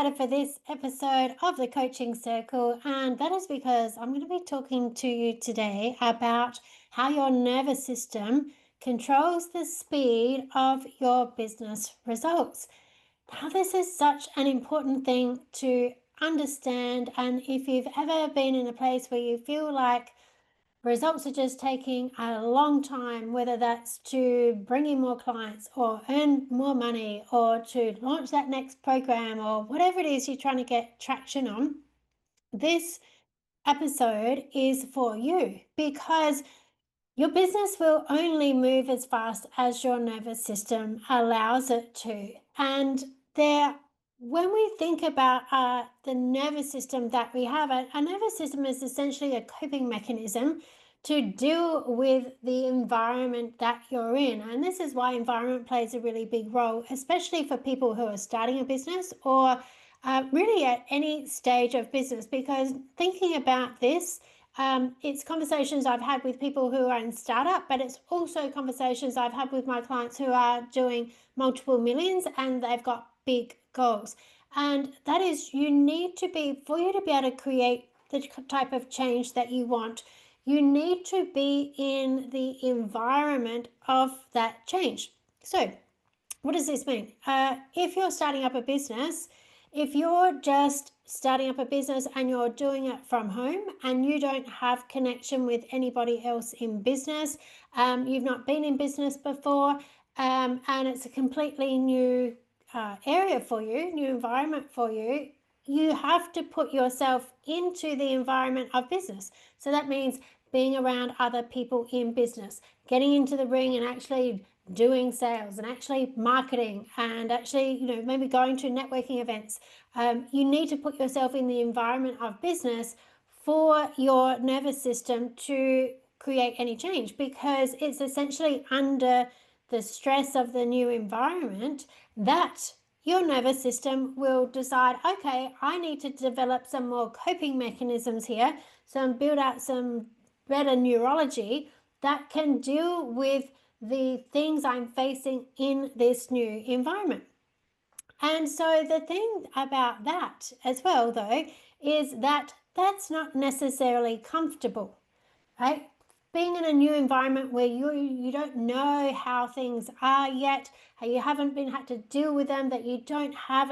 excited for this episode of the Coaching Circle, and that is because I'm going to be talking to you today about how your nervous system controls the speed of your business results. Now, this is such an important thing to understand, and if you've ever been in a place where you feel like results are just taking a long time, whether that's to bring in more clients or earn more money or to launch that next program or whatever it is you're trying to get traction on, this episode is for you because your business will only move as fast as your nervous system allows it to. And when we think about the nervous system that we have, a nervous system is essentially a coping mechanism to deal with the environment that you're in. And this is why environment plays a really big role, especially for people who are starting a business or really at any stage of business, because thinking about this, it's conversations I've had with people who are in startup, but it's also conversations I've had with my clients who are doing multiple millions and they've got big goals. And that is, for you to be able to create the type of change that you want, you need to be in the environment of that change. So what does this mean? If you're starting up a business, if you're just starting up a business and you're doing it from home and you don't have connection with anybody else in business, you've not been in business before, and it's a completely new area for you, new environment for you, you have to put yourself into the environment of business. So that means being around other people in business, getting into the ring and actually doing sales and actually marketing and actually, maybe going to networking events. You need to put yourself in the environment of business for your nervous system to create any change, because it's essentially under the stress of the new environment that your nervous system will decide, okay, I need to develop some more coping mechanisms here, build out some better neurology that can deal with the things I'm facing in this new environment. And so the thing about that as well, though, is that that's not necessarily comfortable, right? Being in a new environment where you don't know how things are yet, how you haven't had to deal with them, that you don't have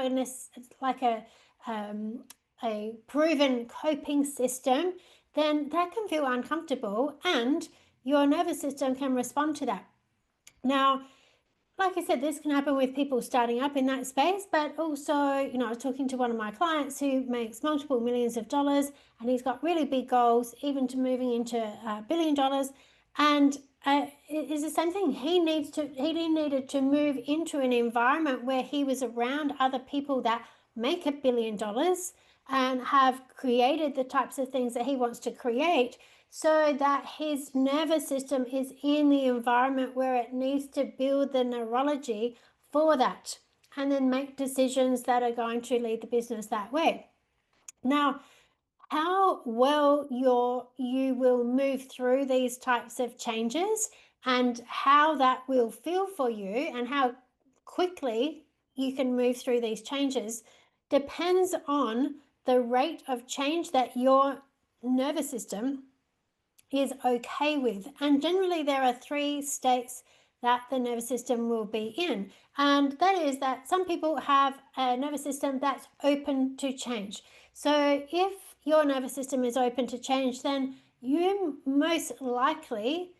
a proven coping system, then that can feel uncomfortable and your nervous system can respond to that. Now, like I said, this can happen with people starting up in that space, but also, I was talking to one of my clients who makes multiple millions of dollars and he's got really big goals, even to moving into $1 billion. And it is the same thing. He needed to move into an environment where he was around other people that make $1 billion and have created the types of things that he wants to create, so that his nervous system is in the environment where it needs to build the neurology for that and then make decisions that are going to lead the business that way. Now, how well you will move through these types of changes and how that will feel for you and how quickly you can move through these changes depends on the rate of change that your nervous system is okay with. And generally there are 3 states that the nervous system will be in. And that is that some people have a nervous system that's open to change. So if your nervous system is open to change, then you most likely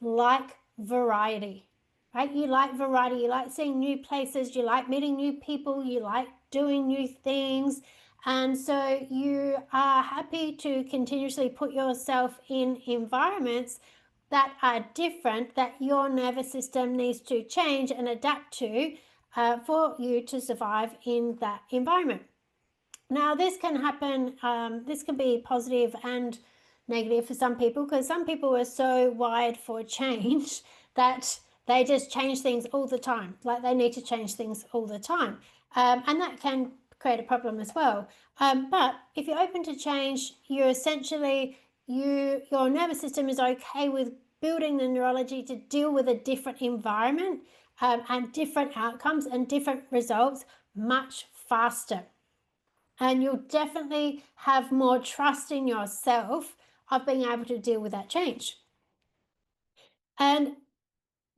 like variety, right? You like variety, you like seeing new places, you like meeting new people, you like doing new things. And so you are happy to continuously put yourself in environments that are different, that your nervous system needs to change and adapt to for you to survive in that environment. Now, this can happen, this can be positive and negative for some people, because some people are so wired for change that they just change things all the time, like they need to change things all the time. And that can create a problem as well. But if you're open to change, you're essentially, your nervous system is okay with building the neurology to deal with a different environment and different outcomes and different results much faster. And you'll definitely have more trust in yourself of being able to deal with that change. And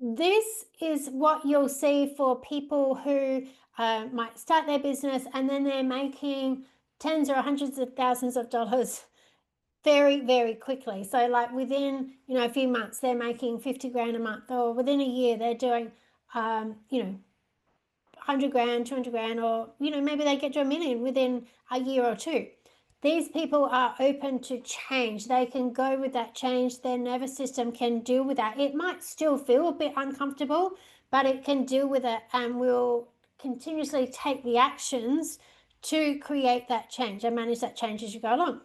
this is what you'll see for people who might start their business and then they're making tens or hundreds of thousands of dollars very, very quickly. So like within, a few months, they're making 50 grand a month, or within a year, they're doing, 100 grand, 200 grand, or, maybe they get to $1 million within a year or two. These people are open to change. They can go with that change. Their nervous system can deal with that. It might still feel a bit uncomfortable, but it can deal with it and will continuously take the actions to create that change and manage that change as you go along.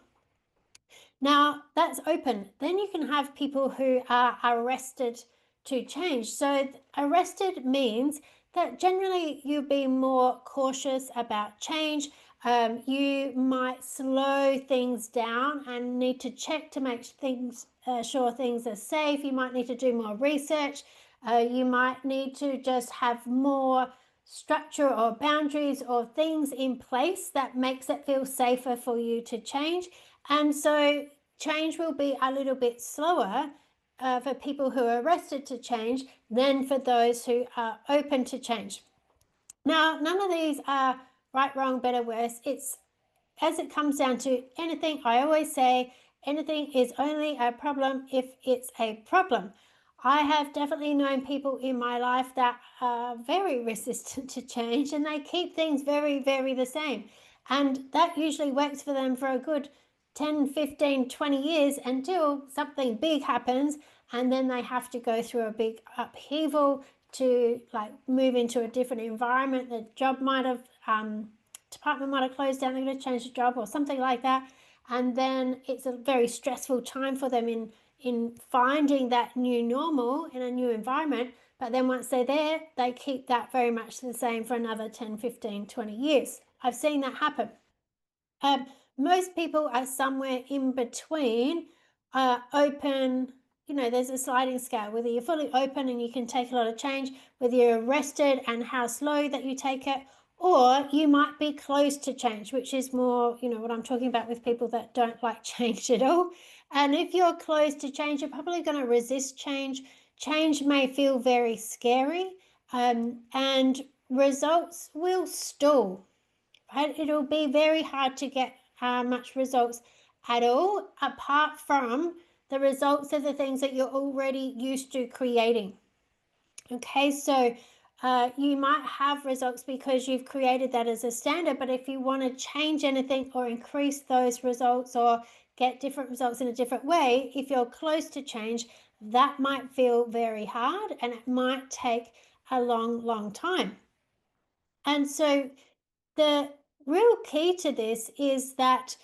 Now, that's open. Then you can have people who are arrested to change. So arrested means that generally you'll be more cautious about change. You might slow things down and need to check to make things sure things are safe. You might need to do more research. You might need to just have more structure or boundaries or things in place that makes it feel safer for you to change. And so change will be a little bit slower for people who are arrested to change than for those who are open to change. Now, none of these are right, wrong, better, worse. It's as it comes down to anything, I always say anything is only a problem if it's a problem. I have definitely known people in my life that are very resistant to change and they keep things very, very the same. And that usually works for them for a good 10, 15, 20 years until something big happens and then they have to go through a big upheaval to like move into a different environment. The job might have department might have closed down, they're going to change the job or something like that. And then it's a very stressful time for them in finding that new normal in a new environment. But then once they're there, they keep that very much the same for another 10, 15, 20 years. I've seen that happen. Most people are somewhere in between open. There's a sliding scale, whether you're fully open and you can take a lot of change, whether you're arrested and how slow that you take it, or you might be close to change, which is more, what I'm talking about with people that don't like change at all. And if you're close to change, you're probably going to resist change. Change may feel very scary, and results will stall. Right? It'll be very hard to get much results at all, apart from the results of the things that you're already used to creating. Okay, so you might have results because you've created that as a standard, but if you want to change anything or increase those results or get different results in a different way, if you're close to change, that might feel very hard and it might take a long, long time. And so the real key to this is that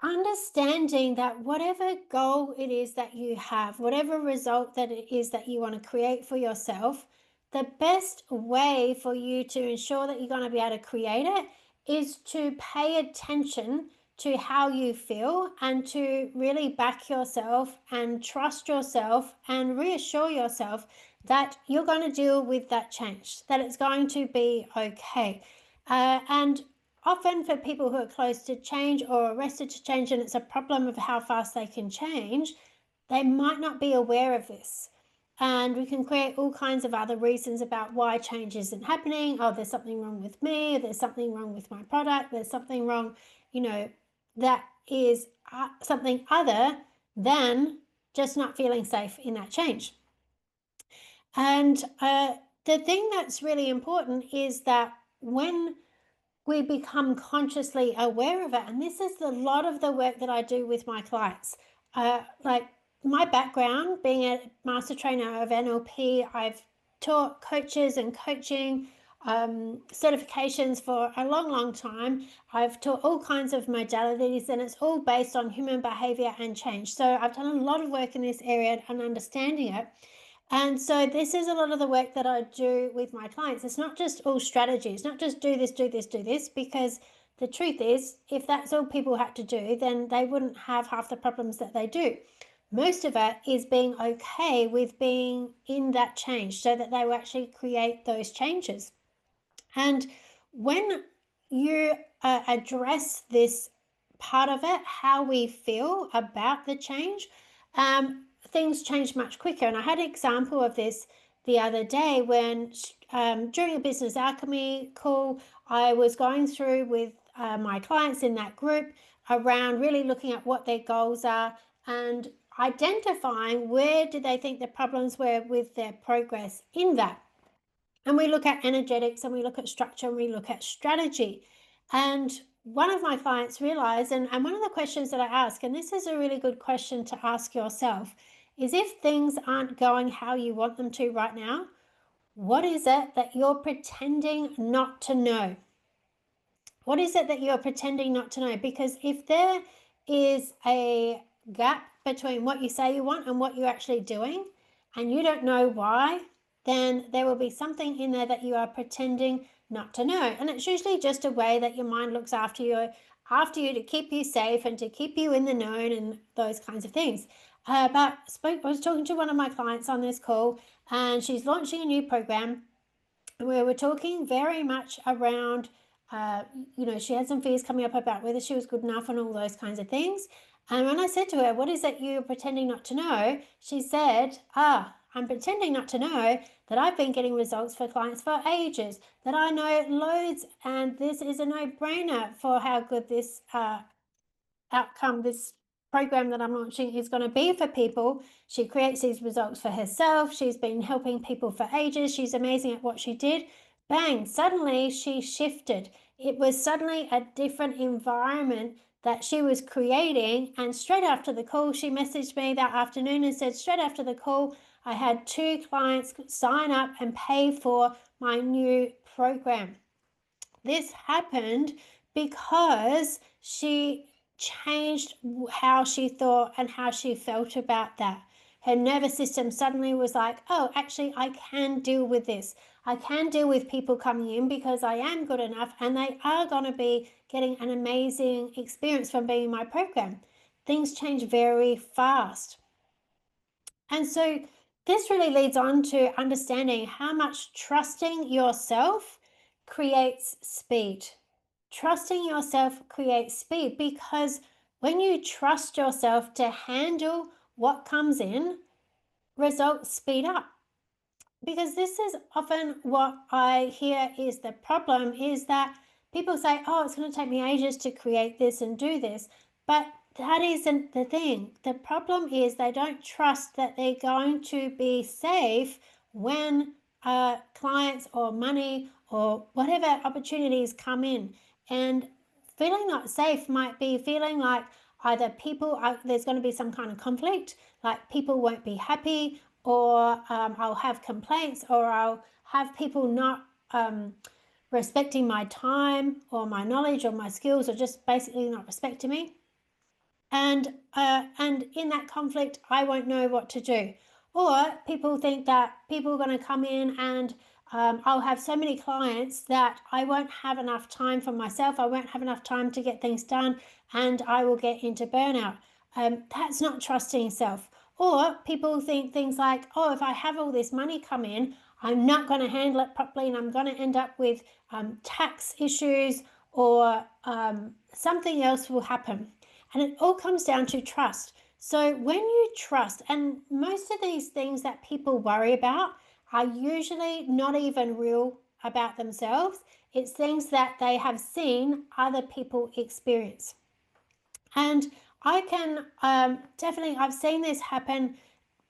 understanding that whatever goal it is that you have, whatever result that it is that you want to create for yourself, the best way for you to ensure that you're going to be able to create it is to pay attention to how you feel and to really back yourself and trust yourself and reassure yourself that you're going to deal with that change, that it's going to be okay. And often for people who are close to change or arrested to change and it's a problem of how fast they can change, they might not be aware of this. And we can create all kinds of other reasons about why change isn't happening. Oh, there's something wrong with me. There's something wrong with my product. There's something wrong, that is something other than just not feeling safe in that change. And the thing that's really important is that when we become consciously aware of it, and this is a lot of the work that I do with my clients. Like my background, being a master trainer of NLP, I've taught coaches and coaching certifications for a long, long time. I've taught all kinds of modalities, and it's all based on human behavior and change. So I've done a lot of work in this area and understanding it. And so this is a lot of the work that I do with my clients. It's not just all strategy. It's not just do this, do this, do this, because the truth is, if that's all people had to do, then they wouldn't have half the problems that they do. Most of it is being okay with being in that change so that they will actually create those changes. And when you address this part of it, how we feel about the change, things change much quicker. And I had an example of this the other day when during a business alchemy call, I was going through with my clients in that group around really looking at what their goals are and identifying where do they think the problems were with their progress in that. And we look at energetics and we look at structure and we look at strategy. And one of my clients realized, and one of the questions that I ask, and this is a really good question to ask yourself, is if things aren't going how you want them to right now, what is it that you're pretending not to know? What is it that you're pretending not to know? Because if there is a gap between what you say you want and what you're actually doing, and you don't know why, then there will be something in there that you are pretending not to know. And it's usually just a way that your mind looks after you to keep you safe and to keep you in the known and those kinds of things. I was talking to one of my clients on this call, and she's launching a new program. We were talking very much around, she had some fears coming up about whether she was good enough and all those kinds of things. And when I said to her, what is it you're pretending not to know? She said, I'm pretending not to know that I've been getting results for clients for ages, that I know loads, and this is a no-brainer for how good this outcome, this program that I'm launching is going to be for people. She creates these results for herself. She's been helping people for ages. She's amazing at what she did. Bang, suddenly she shifted. It was suddenly a different environment that she was creating. And straight after the call, she messaged me that afternoon and said, straight after the call, I had 2 clients sign up and pay for my new program. This happened because she changed how she thought and how she felt about that. Her nervous system suddenly was like, oh, actually, I can deal with this. I can deal with people coming in because I am good enough and they are going to be getting an amazing experience from being in my program. Things change very fast. And so this really leads on to understanding how much trusting yourself creates speed. Trusting yourself creates speed because when you trust yourself to handle what comes in, results speed up. Because this is often what I hear is the problem, is that people say, oh, it's going to take me ages to create this and do this. But that isn't the thing. The problem is they don't trust that they're going to be safe when clients or money or whatever opportunities come in. And feeling not safe might be feeling like either there's going to be some kind of conflict, like people won't be happy, or I'll have complaints, or I'll have people not respecting my time or my knowledge or my skills, or just basically not respecting me. And in that conflict, I won't know what to do. Or people think that people are going to come in and I'll have so many clients that I won't have enough time for myself. I won't have enough time to get things done, and I will get into burnout. That's not trusting self. Or people think things like, oh, if I have all this money come in, I'm not going to handle it properly and I'm going to end up with tax issues, or something else will happen. And it all comes down to trust. So when you trust, and most of these things that people worry about are usually not even real about themselves. It's things that they have seen other people experience. And I can definitely, I've seen this happen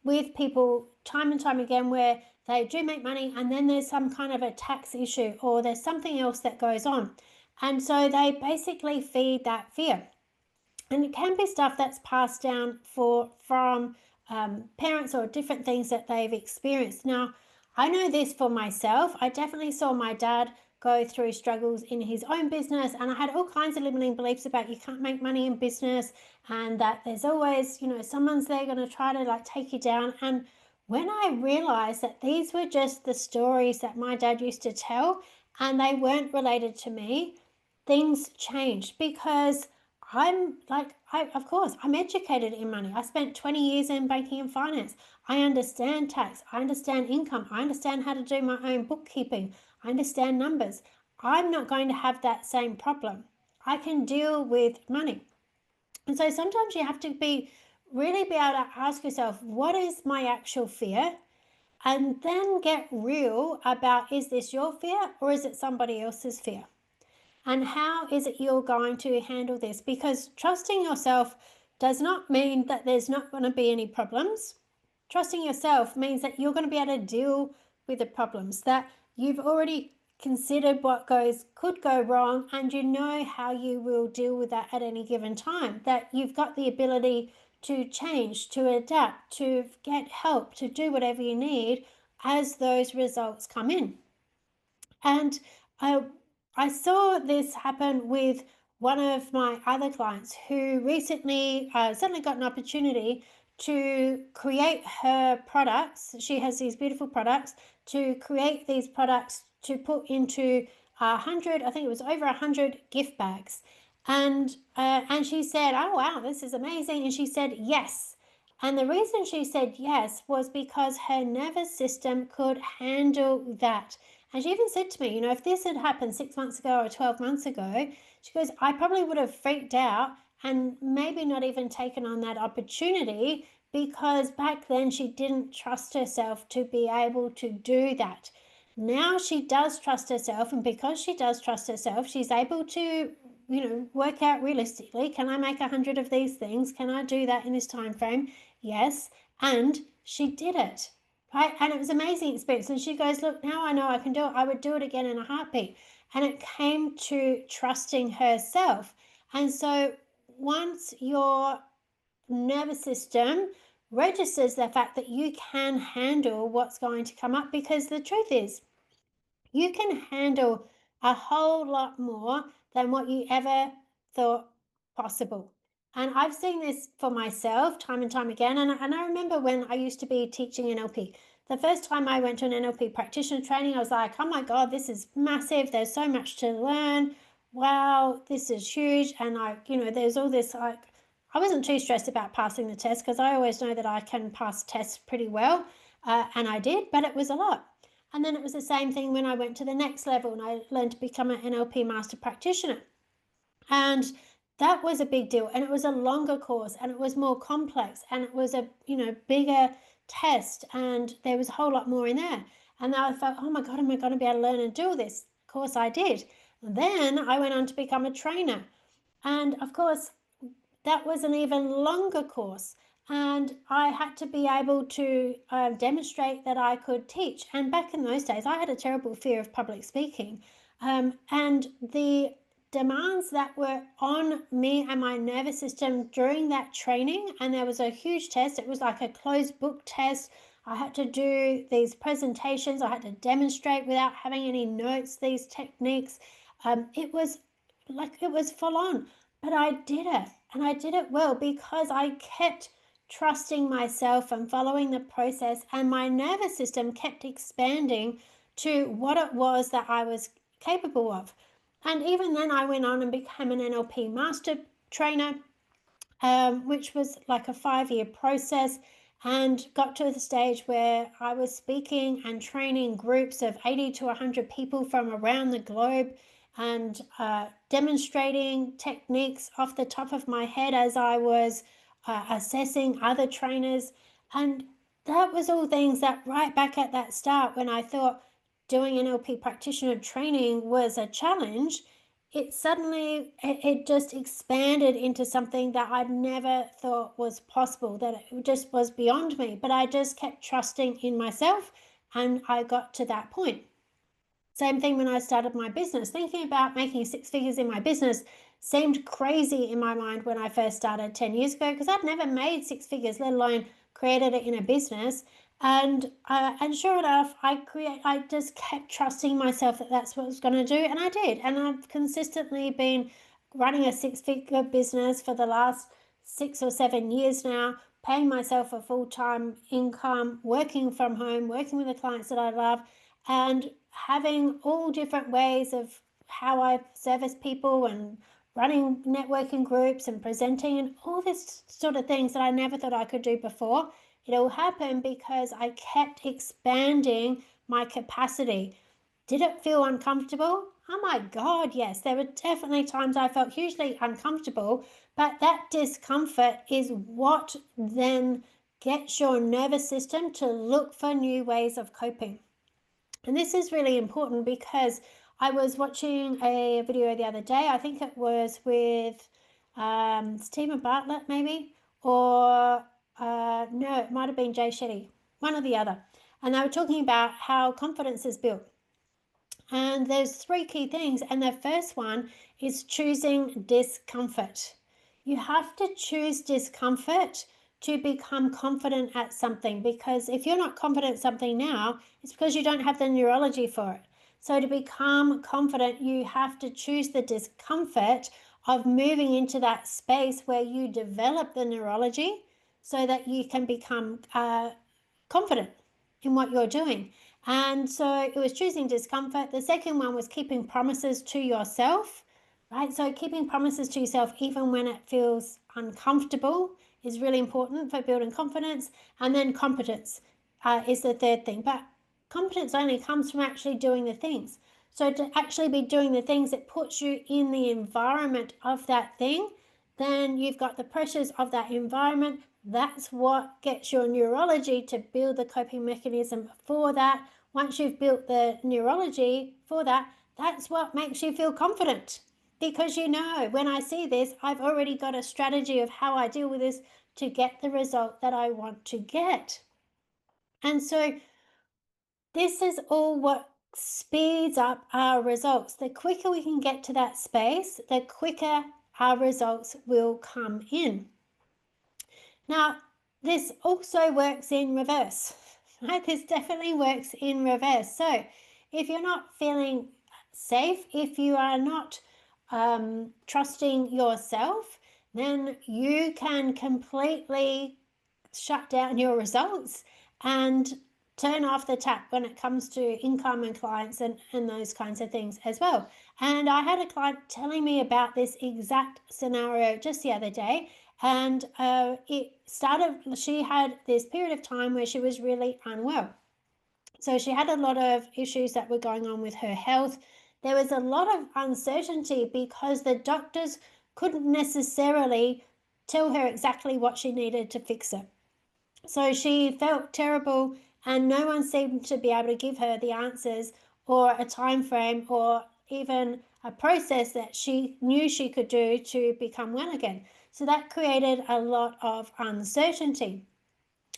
with people time and time again, where they do make money and then there's some kind of a tax issue or there's something else that goes on. And so they basically feed that fear. And it can be stuff that's passed down from parents or different things that they've experienced. Now, I know this for myself. I definitely saw my dad go through struggles in his own business, and I had all kinds of limiting beliefs about you can't make money in business, and that there's always, someone's there going to try to take you down. And when I realized that these were just the stories that my dad used to tell and they weren't related to me, things changed, because of course, I'm educated in money. I spent 20 years in banking and finance. I understand tax. I understand income. I understand how to do my own bookkeeping. I understand numbers. I'm not going to have that same problem. I can deal with money. And so sometimes you have to really be able to ask yourself, what is my actual fear? And then get real about, is this your fear or is it somebody else's fear? And how is it you're going to handle this? Because trusting yourself does not mean that there's not going to be any problems. Trusting yourself means that you're going to be able to deal with the problems, that you've already considered what could go wrong, and you know how you will deal with that at any given time, that you've got the ability to change, to adapt, to get help, to do whatever you need as those results come in. And I saw this happen with one of my other clients who recently suddenly got an opportunity to create her products. She has these beautiful products, to create these products to put into 100, I think it was over 100 gift bags. And she said, oh, wow, this is amazing. And she said, yes. And the reason she said yes was because her nervous system could handle that. And she even said to me, if this had happened 6 months ago or 12 months ago, she goes, I probably would have freaked out and maybe not even taken on that opportunity, because back then she didn't trust herself to be able to do that. Now she does trust herself, and because she does trust herself, she's able to, work out realistically, can I make 100 of these things? Can I do that in this time frame? Yes. And she did it. Right? And it was an amazing experience. And she goes, look, now I know I can do it. I would do it again in a heartbeat. And it came to trusting herself. And so once your nervous system registers the fact that you can handle what's going to come up, because the truth is, you can handle a whole lot more than what you ever thought possible. And I've seen this for myself time and time again. And I remember when I used to be teaching NLP. The first time I went to an NLP practitioner training, I was like, oh my God, this is massive. There's so much to learn. Wow, this is huge. And there's all this, I wasn't too stressed about passing the test, because I always know that I can pass tests pretty well. And I did, but it was a lot. And then it was the same thing when I went to the next level and I learned to become an NLP master practitioner. And that was a big deal. And it was a longer course and it was more complex and it was a, bigger test, and there was a whole lot more in there. And I felt, oh my God, am I going to be able to learn and do this? Of course I did. And then I went on to become a trainer. And of course, that was an even longer course. And I had to be able to demonstrate that I could teach. And back in those days, I had a terrible fear of public speaking. And the demands that were on me and my nervous system during that training, and there was a huge test. It was like a closed book test. I had to do these presentations. I had to demonstrate without having any notes, these techniques. It was full on, but I did it, and I did it well because I kept trusting myself and following the process, and my nervous system kept expanding to what it was that I was capable of. And even then I went on and became an NLP master trainer, which was like a 5-year process, and got to the stage where I was speaking and training groups of 80 to 100 people from around the globe, and demonstrating techniques off the top of my head as I was assessing other trainers. And that was all things that right back at that start, when I thought doing NLP practitioner training was a challenge, it just expanded into something that I'd never thought was possible, that it just was beyond me. But I just kept trusting in myself, and I got to that point. Same thing when I started my business. Thinking about making 6 figures in my business seemed crazy in my mind when I first started 10 years ago, because I'd never made 6 figures, let alone created it in a business. And sure enough, I just kept trusting myself that that's what I was going to do, and I did. And I've consistently been running a 6-figure business for the last 6 or 7 years now, paying myself a full-time income, working from home, working with the clients that I love, and having all different ways of how I service people, and running networking groups and presenting and all this sort of things that I never thought I could do before. It all happened because I kept expanding my capacity. Did it feel uncomfortable? Oh my God, yes. There were definitely times I felt hugely uncomfortable, but that discomfort is what then gets your nervous system to look for new ways of coping. And this is really important because I was watching a video the other day. I think it was with Stephen Bartlett, maybe, or no, it might have been Jay Shetty, one or the other. And they were talking about how confidence is built. And there's three key things. And the first one is choosing discomfort. You have to choose discomfort to become confident at something, because if you're not confident at something now, it's because you don't have the neurology for it. So to become confident, you have to choose the discomfort of moving into that space where you develop the neurology so that you can become confident in what you're doing. And so it was choosing discomfort. The second one was keeping promises to yourself, right? So keeping promises to yourself, even when it feels uncomfortable, is really important for building confidence. And then competence is the third thing. But competence only comes from actually doing the things. So to actually be doing the things, it puts you in the environment of that thing. Then you've got the pressures of that environment. That's what gets your neurology to build the coping mechanism for that. Once you've built the neurology for that, that's what makes you feel confident. Because you know, when I see this, I've already got a strategy of how I deal with this to get the result that I want to get. And so this is all what speeds up our results. The quicker we can get to that space, the quicker our results will come in. Now, this also works in reverse, right? This definitely works in reverse. So if you're not feeling safe, if you are not trusting yourself, then you can completely shut down your results and turn off the tap when it comes to income and clients and those kinds of things as well. And I had a client telling me about this exact scenario just the other day. And it started, she had this period of time where she was really unwell. So she had a lot of issues that were going on with her health. There was a lot of uncertainty because the doctors couldn't necessarily tell her exactly what she needed to fix it. So she felt terrible, and no one seemed to be able to give her the answers or a time frame or even a process that she knew she could do to become well again. So that created a lot of uncertainty.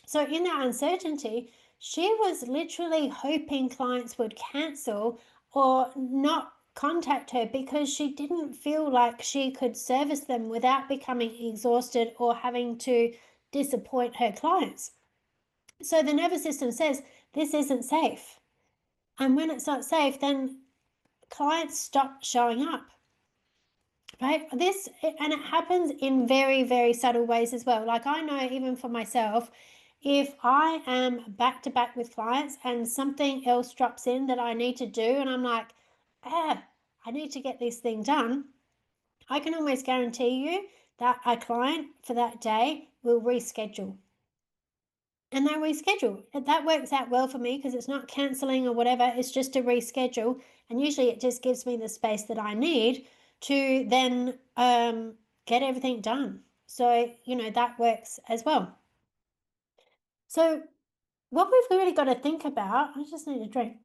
So in that uncertainty, she was literally hoping clients would cancel or not contact her because she didn't feel like she could service them without becoming exhausted or having to disappoint her clients. So the nervous system says this isn't safe. And when it's not safe, then clients stop showing up. Right? And it happens in very, very subtle ways as well. Like I know even for myself, if I am back to back with clients and something else drops in that I need to do, and I'm like, I need to get this thing done, I can almost guarantee you that a client for that day will reschedule. And they reschedule. That works out well for me because it's not cancelling or whatever, it's just a reschedule. And usually it just gives me the space that I need to then get everything done. So, that works as well. So, what we've really got to think about, I just need a drink.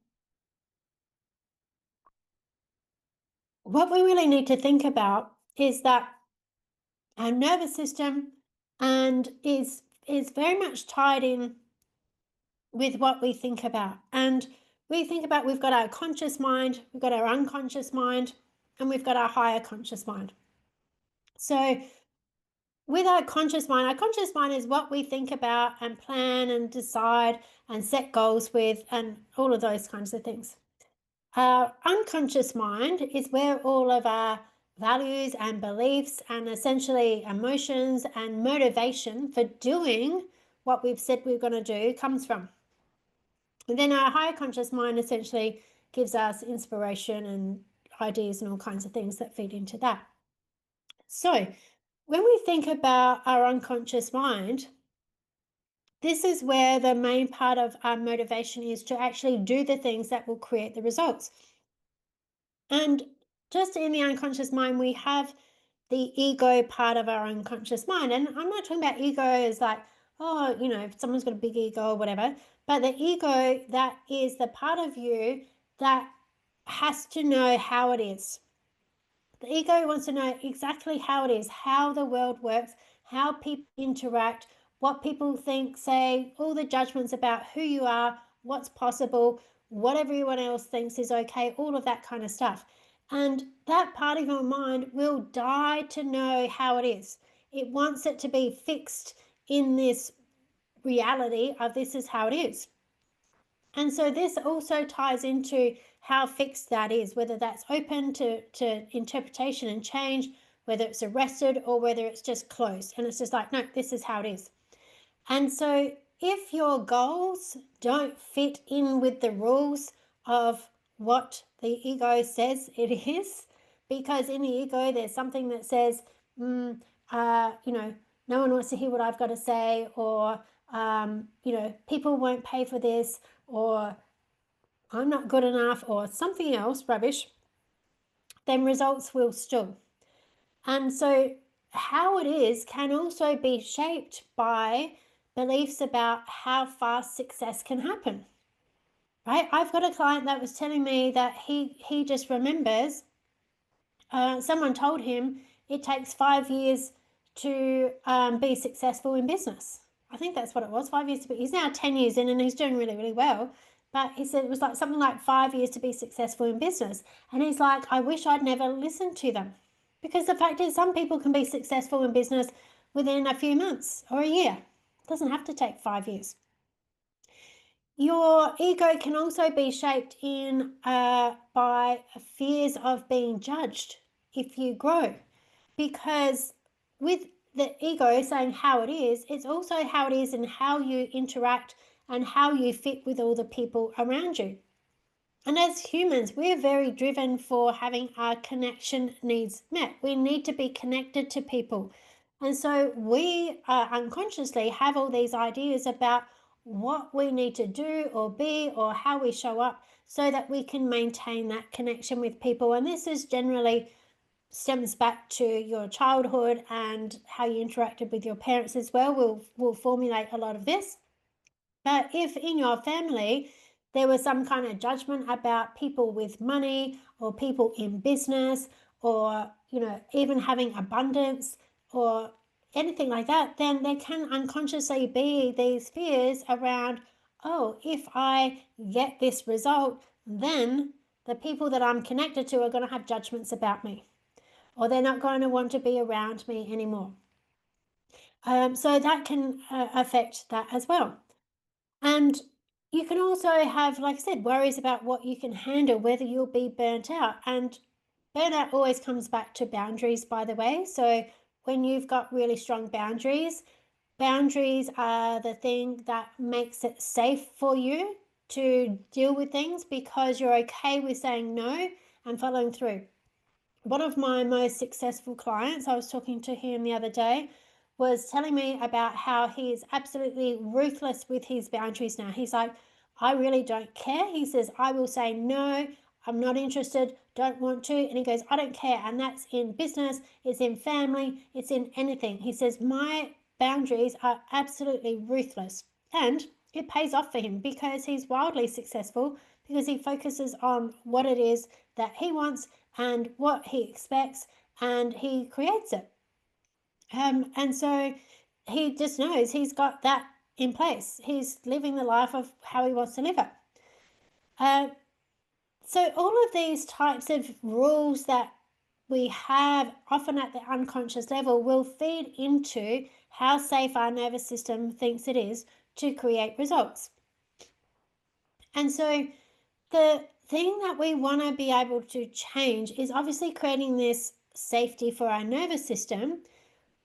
What we really need to think about is that our nervous system and is very much tied in with what we think about. And we think about, we've got our conscious mind, we've got our unconscious mind, and we've got our higher conscious mind. So with our conscious mind is what we think about and plan and decide and set goals with and all of those kinds of things. Our unconscious mind is where all of our values and beliefs and essentially emotions and motivation for doing what we've said we're going to do comes from. And then our higher conscious mind essentially gives us inspiration and ideas and all kinds of things that feed into that. So when we think about our unconscious mind, this is where the main part of our motivation is to actually do the things that will create the results. And just in the unconscious mind, we have the ego part of our unconscious mind. And I'm not talking about ego as like, oh, if someone's got a big ego or whatever, but the ego, that is the part of you that has to know how it is. The ego wants to know exactly how it is, how the world works, how people interact, what people think, say, all the judgments about who you are, what's possible, what everyone else thinks is okay, all of that kind of stuff. And that part of your mind will die to know how it is. It wants it to be fixed in this reality of this is how it is. And so this also ties into how fixed that is, whether that's open to interpretation and change, whether it's arrested or whether it's just closed. And it's just like, no, this is how it is. And so if your goals don't fit in with the rules of what the ego says it is, because in the ego there's something that says, no one wants to hear what I've got to say, or, people won't pay for this, or I'm not good enough, or something else, rubbish, then results will stall. And so how it is can also be shaped by beliefs about how fast success can happen, right? I've got a client that was telling me that he just remembers someone told him it takes 5 years to be successful in business. I think that's what it was, 5 years to be. He's now 10 years in and he's doing really, really well. But he said it was like something like 5 years to be successful in business. And he's like, I wish I'd never listened to them. Because the fact is, some people can be successful in business within a few months or a year. It doesn't have to take 5 years. Your ego can also be shaped in by fears of being judged if you grow, because with the ego saying how it is, it's also how it is and how you interact and how you fit with all the people around you. And as humans, we're very driven for having our connection needs met. We need to be connected to people. And so we unconsciously have all these ideas about what we need to do or be or how we show up so that we can maintain that connection with people. And this is generally stems back to your childhood and how you interacted with your parents as well. We'll formulate a lot of this. But if in your family there was some kind of judgment about people with money or people in business, or even having abundance or anything like that, then there can unconsciously be these fears around, oh, if I get this result, then the people that I'm connected to are going to have judgments about me, or they're not going to want to be around me anymore. So that can affect that as well. And you can also have, like I said, worries about what you can handle, whether you'll be burnt out. And burnout always comes back to boundaries, by the way. So when you've got really strong boundaries, boundaries are the thing that makes it safe for you to deal with things, because you're okay with saying no and following through. One of my most successful clients, I was talking to him the other day, was telling me about how he is absolutely ruthless with his boundaries now. He's like, I really don't care. He says, I will say no, I'm not interested, don't want to. And he goes, I don't care. And that's in business, it's in family, it's in anything. He says, my boundaries are absolutely ruthless. And it pays off for him because he's wildly successful, because he focuses on what it is that he wants and what he expects, and he creates it. And so he just knows he's got that in place. He's living the life of how he wants to live it. So all of these types of rules that we have, often at the unconscious level, will feed into how safe our nervous system thinks it is to create results. And so the thing that we want to be able to change is obviously creating this safety for our nervous system,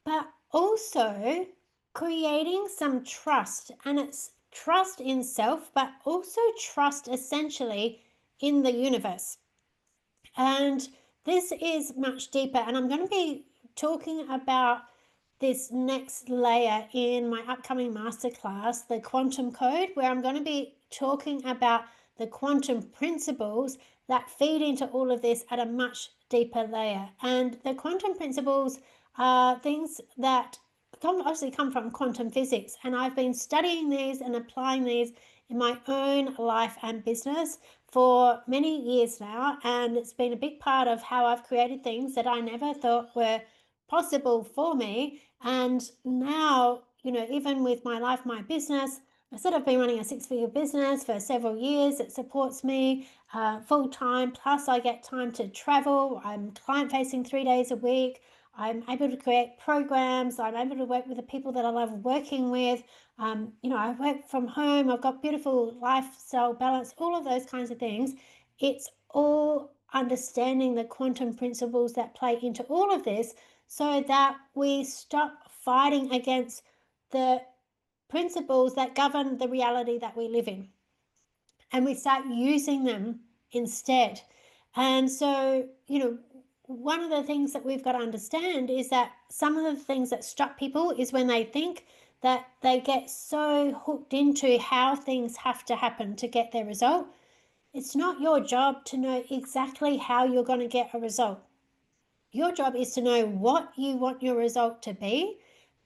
but also creating some trust. And it's trust in self, but also trust essentially in the universe. And this is much deeper. And I'm going to be talking about this next layer in my upcoming masterclass, the quantum code, where I'm going to be talking about the quantum principles that feed into all of this at a much deeper layer. And the quantum principles are things that obviously come from quantum physics, and I've been studying these and applying these in my own life and business for many years now, and it's been a big part of how I've created things that I never thought were possible for me. And now, even with my life, my business, I said I've been running a 6-figure business for several years. It supports me full time, plus I get time to travel. I'm client facing 3 days a week. I'm able to create programs. I'm able to work with the people that I love working with. I work from home. I've got beautiful lifestyle balance, all of those kinds of things. It's all understanding the quantum principles that play into all of this so that we stop fighting against the principles that govern the reality that we live in, and we start using them instead. And so, one of the things that we've got to understand is that some of the things that stop people is when they think that they get so hooked into how things have to happen to get their result. It's not your job to know exactly how you're going to get a result. Your job is to know what you want your result to be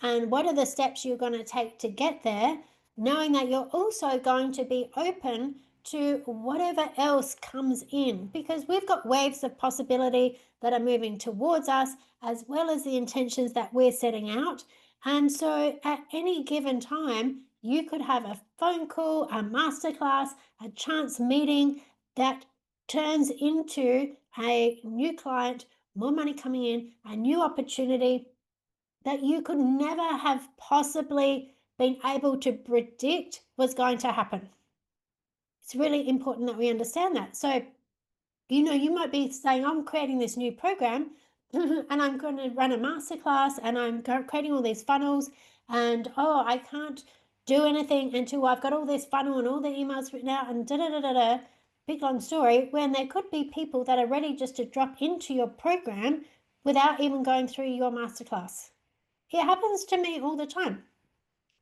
and what are the steps you're going to take to get there, knowing that you're also going to be open to whatever else comes in, because we've got waves of possibility that are moving towards us, as well as the intentions that we're setting out. And so at any given time, you could have a phone call, a masterclass, a chance meeting that turns into a new client, more money coming in, a new opportunity that you could never have possibly been able to predict was going to happen. It's really important that we understand that. So, you might be saying, I'm creating this new program and I'm going to run a masterclass and I'm creating all these funnels, and I can't do anything until I've got all this funnel and all the emails written out and da-da-da-da-da. Big long story, when there could be people that are ready just to drop into your program without even going through your masterclass. It happens to me all the time.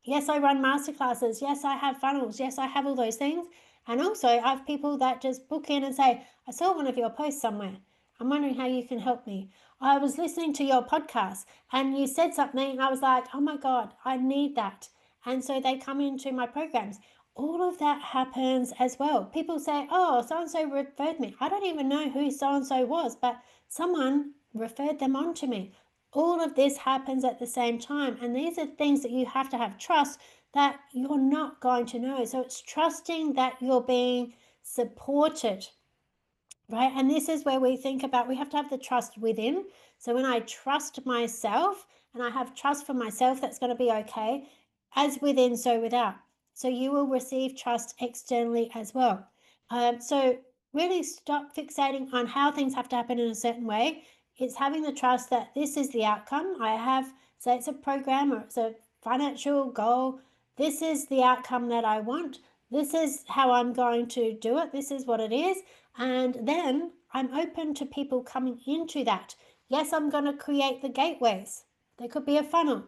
Yes, I run masterclasses. Yes, I have funnels. Yes, I have all those things. And also, I have people that just book in and say, I saw one of your posts somewhere. I'm wondering how you can help me. I was listening to your podcast and you said something and I was like, oh my God, I need that. And so they come into my programs. All of that happens as well. People say, oh, so-and-so referred me. I don't even know who so-and-so was, but someone referred them on to me. All of this happens at the same time. And these are things that you have to have trust that you're not going to know. So it's trusting that you're being supported, right? And this is where we think about, we have to have the trust within. So when I trust myself and I have trust for myself, that's going to be okay. As within, so without. So you will receive trust externally as well. So really stop fixating on how things have to happen in a certain way. It's having the trust that this is the outcome. I have, say it's a program or it's a financial goal. This is the outcome that I want. This is how I'm going to do it. This is what it is. And then I'm open to people coming into that. Yes, I'm going to create the gateways. There could be a funnel.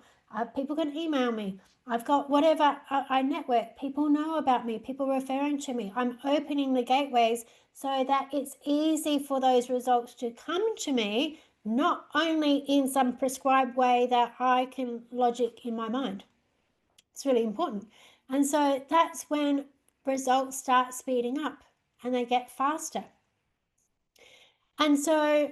People can email me. I've got whatever, I network. People know about me. People referring to me. I'm opening the gateways so that it's easy for those results to come to me, not only in some prescribed way that I can logic in my mind. It's really important. And so that's when results start speeding up and they get faster. And so,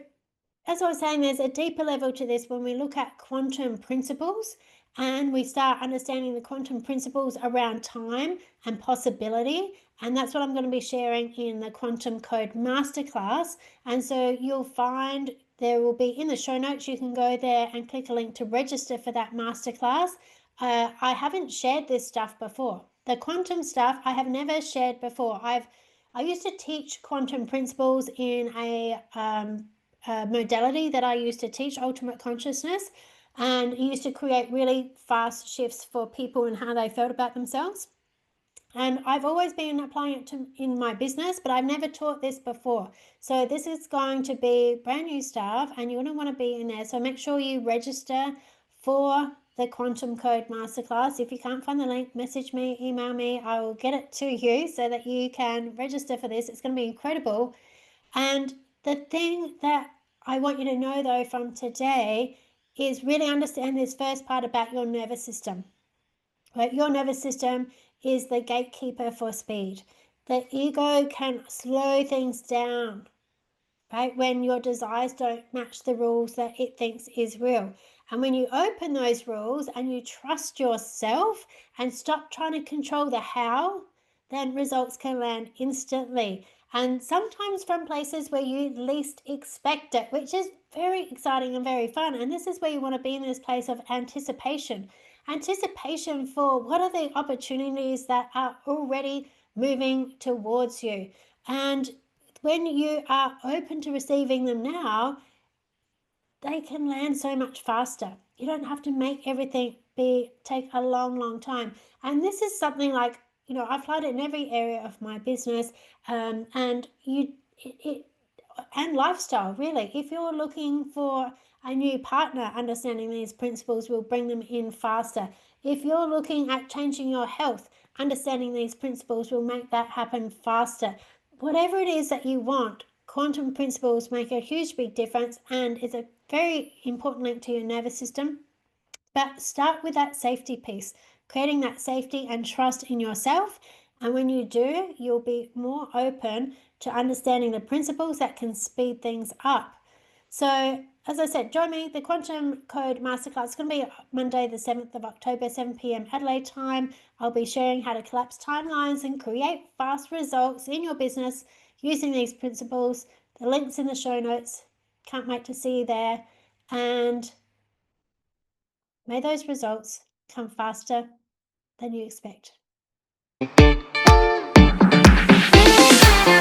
as I was saying, there's a deeper level to this when we look at quantum principles and we start understanding the quantum principles around time and possibility. And that's what I'm going to be sharing in the Quantum Code Masterclass. And so you'll find there will be in the show notes, you can go there and click a link to register for that masterclass. I haven't shared this stuff before. The quantum stuff I have never shared before. I used to teach quantum principles in a modality that I used to teach, ultimate consciousness, and it used to create really fast shifts for people and how they felt about themselves. And I've always been applying it in my business, but I've never taught this before. So this is going to be brand new stuff and you're going to want to be in there. So make sure you register for the Quantum Code Masterclass. If you can't find the link, message me, email me. I will get it to you so that you can register for this. It's going to be incredible. And the thing that I want you to know, though, from today is really understand this first part about your nervous system. Right? Your nervous system is the gatekeeper for speed. The ego can slow things down, right? When your desires don't match the rules that it thinks is real. And when you open those rules and you trust yourself and stop trying to control the how, then results can land instantly. And sometimes from places where you least expect it, which is very exciting and very fun. And this is where you want to be, in this place of anticipation. Anticipation for what are the opportunities that are already moving towards you. And when you are open to receiving them now, they can land so much faster. You don't have to make everything take a long time. And this is something like, I've applied it in every area of my business, and and lifestyle, really. If you're looking for a new partner, understanding these principles will bring them in faster. If you're looking at changing your health, understanding these principles will make that happen faster. Whatever it is that you want, quantum principles make a huge big difference, and it's a very important link to your nervous system. But start with that safety piece, creating that safety and trust in yourself. And when you do, you'll be more open to understanding the principles that can speed things up. So, as I said, join me. The Quantum Code Masterclass is going to be Monday, the 7th of October, 7 p.m. Adelaide time. I'll be sharing how to collapse timelines and create fast results in your business using these principles. The link's in the show notes. Can't wait to see you there. And may those results come faster than you expect.